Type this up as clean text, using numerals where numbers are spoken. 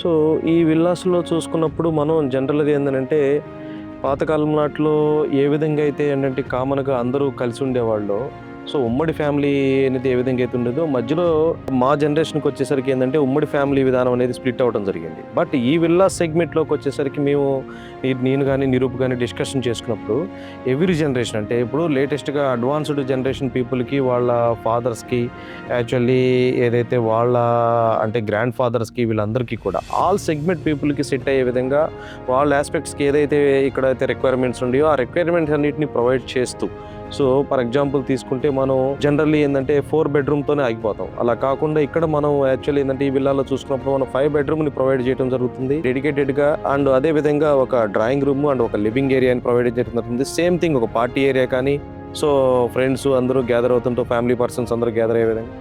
So, ఈ విల్లాస్‌లో చూసుకున్నప్పుడు మనం జనరల్‌గా ఏందనంటే, పాతకాలం నాట్లో ఏ విధంగా అయితే ఏంటంటే కామన్‌గా అందరూ కలిసి ఉండేవాళ్ళో, సో, ఉమ్మడి ఫ్యామిలీ అనేది ఏ విధంగా అయితే ఉండేదో, మధ్యలో మా జనరేషన్‌కొచ్చేసరికి ఏందంటే, ఉమ్మడి ఫ్యామిలీ విధానం అనేది స్ప్లిట్ అవ్వడం జరిగింది. బట్ ఈ విల్లాస్ సెగ్మెంట్‌లోకొచ్చేసరికి మేము నేను గాని, నిరూప్ గాని డిస్కషన్ చేసుకున్నప్పుడు, ఎవ్రి జనరేషన్ అంటే ఇప్పుడు లేటెస్ట్‌గా అడ్వాన్స్‌డ్ జనరేషన్ పీపుల్‌కి వాళ్ళ ఫాదర్స్‌కి యాక్చువల్లీ ఏదైతే వాళ్ళ అంటే గ్రాండ్ ఫాదర్స్‌కి వీళ్ళందరికీ కూడా ఆల్ సెగ్మెంట్ పీపుల్‌కి సెట్ అయ్యే విధంగా వాళ్ళ యాస్పెక్ట్స్‌కి ఏదైతే ఇక్కడైతే రిక్వైర్మెంట్స్ ఉన్నాయో ఆ రిక్వైర్మెంట్స్ అన్నిటిని ప్రొవైడ్ చేస్తూ సో ఫర్ ఎగ్జాంపుల్ తీసుకుంటే మనం జనరల్లీ ఏంటంటే 4 బెడ్రూమ్‌తోనే ఆగిపోతాం. అలా కాకుండా ఇక్కడ మనం యాక్చువల్లీ ఏందంటే ఈ విల్లాలో చూసుకున్నప్పుడు మనం 5 బెడ్రూమ్‌ని ప్రొవైడ్ చేయడం జరుగుతుంది. డెడికేటెడ్‌గా అండ్ అదే విధంగా ఒక డ్రాయింగ్ రూమ్ అండ్ ఒక లివింగ్ ఏరియాని ప్రొవైడ్ చేయడం జరుగుతుంది. సేమ్ థింగ్ ఒక పార్టీ ఏరియా కానీ సో ఫ్రెండ్స్ అందరూ గ్యాదర్ అవుతుంటూ ఫ్యామిలీ పర్సన్స్ అందరూ గ్యాదర్ అయ్యే విధంగా